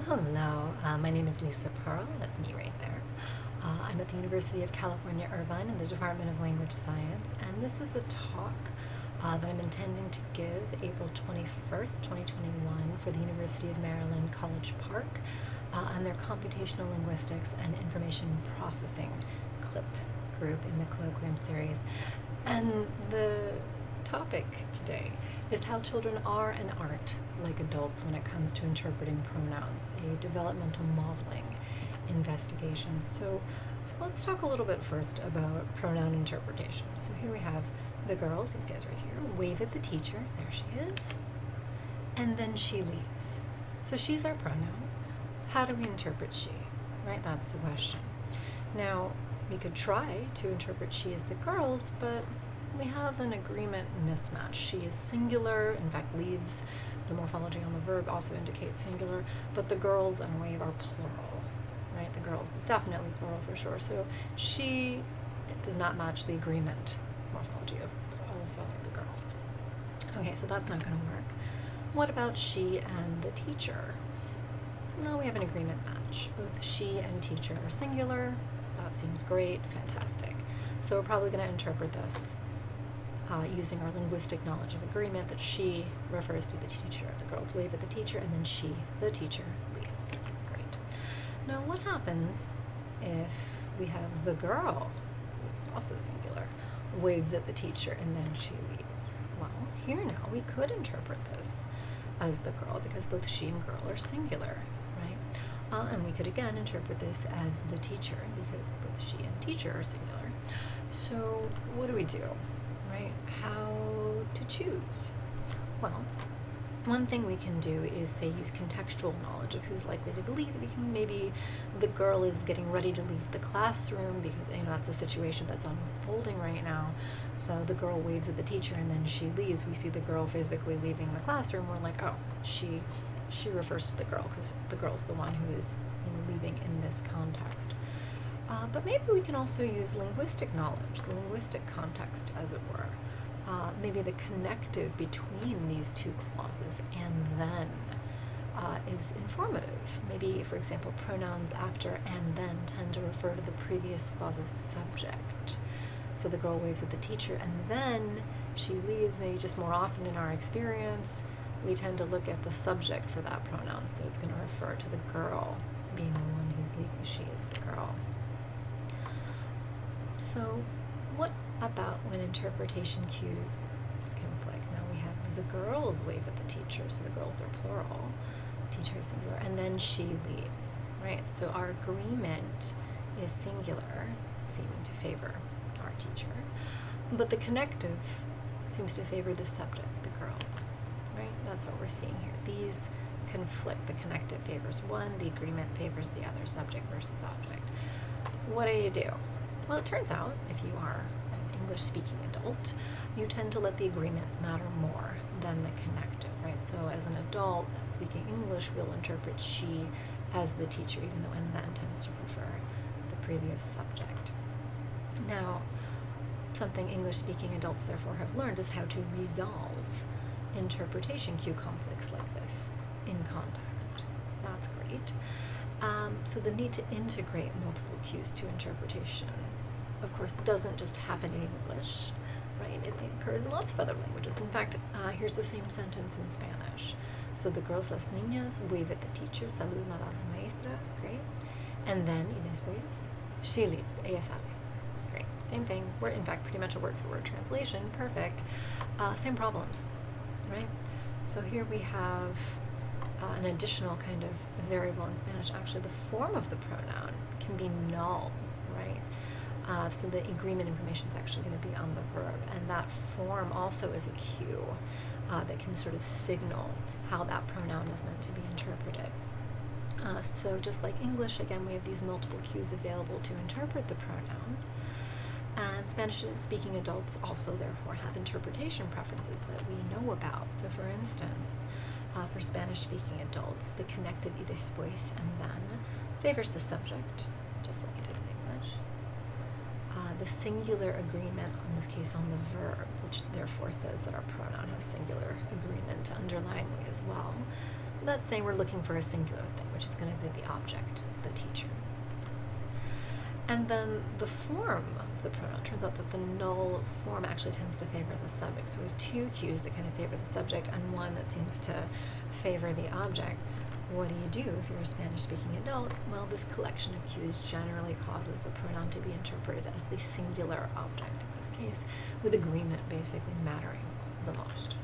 Hello. My name is Lisa Pearl. That's me right there. I'm at the University of California, Irvine in the Department of Language Science, and this is a talk that I'm intending to give April 21st, 2021 for the University of Maryland College Park on their Computational Linguistics and Information Processing CLIP group in the colloquium series. And the topic today is how children are and aren't like adults when it comes to interpreting pronouns, a developmental modeling investigation. So let's talk a little bit first about pronoun interpretation. So here we have the girls, these guys right here, wave at the teacher, there she is, and then she leaves. So she's our pronoun. How do we interpret she, right? That's the question. Now, we could try to interpret she as the girls, but we have an agreement mismatch. She is singular, in fact leaves, the morphology on the verb also indicates singular, but the girls and wave are plural, right? The girls is definitely plural for sure. So she does not match the agreement morphology of the girls. Okay, so that's not going to work. What about she and the teacher? No, we have an agreement match. Both she and teacher are singular. That seems great, fantastic. So we're probably going to interpret this using our linguistic knowledge of agreement that she refers to the teacher. The girls wave at the teacher, and then she, the teacher, leaves. Great. Now, what happens if we have the girl, who's also singular, waves at the teacher, and then she leaves? Well, here now we could interpret this as the girl because both she and girl are singular, right? And we could again interpret this as the teacher because both she and teacher are singular. So what do we do? Right? How to choose? Well, one thing we can do is say use contextual knowledge of who's likely to believe. We can maybe the girl is getting ready to leave the classroom because that's a situation that's unfolding right now. So the girl waves at the teacher and then she leaves. We see the girl physically leaving the classroom. We're like, oh, she refers to the girl because the girl's the one who is leaving in this context. But maybe we can also use linguistic knowledge, the linguistic context, as it were. Maybe the connective between these two clauses and then is informative. Maybe, for example, pronouns after and then tend to refer to the previous clause's subject. So the girl waves at the teacher and then she leaves. Maybe just more often in our experience, we tend to look at the subject for that pronoun. So it's going to refer to the girl being the one who's leaving. She is the girl. So what about when interpretation cues conflict? Now we have the girls wave at the teacher, so the girls are plural, teacher is singular, and then she leaves, right? So our agreement is singular, seeming to favor our teacher, but the connective seems to favor the subject, the girls, right? That's what we're seeing here. These conflict. The connective favors one, the agreement favors the other, subject versus object. What do? Well, it turns out, if you are an English-speaking adult, you tend to let the agreement matter more than the connective, right? So as an adult speaking English, we'll interpret she as the teacher, even though and then tends to prefer the previous subject. Now, something English-speaking adults therefore have learned is how to resolve interpretation cue conflicts like this in context. That's great. So the need to integrate multiple cues to interpretation, of course, doesn't just happen in English, right? It occurs in lots of other languages. In fact, here's the same sentence in Spanish. So the girls, las niñas, wave at the teacher, saludan a la maestra, great. And then, y después, she leaves, ella sale. Great, same thing. We're, in fact, pretty much a word-for-word translation, perfect. Same problems, right? So here we have an additional kind of variable in Spanish. Actually, the form of the pronoun can be null, right? So the agreement information is actually going to be on the verb, and that form also is a cue that can sort of signal how that pronoun is meant to be interpreted. So just like English, again, we have these multiple cues available to interpret the pronoun. And Spanish-speaking adults also therefore have interpretation preferences that we know about. So for instance, for Spanish-speaking adults, the connective y después and then favors the subject, just like it did in English. The singular agreement, in this case on the verb, which therefore says that our pronoun has singular agreement underlyingly as well, let's say we're looking for a singular thing, which is going to be the object, the teacher. And then the form of the pronoun, turns out that the null form actually tends to favor the subject. So we have two cues that kind of favor the subject and one that seems to favor the object. What do you do if you're a Spanish-speaking adult? Well, this collection of cues generally causes the pronoun to be interpreted as the singular object in this case, with agreement basically mattering the most.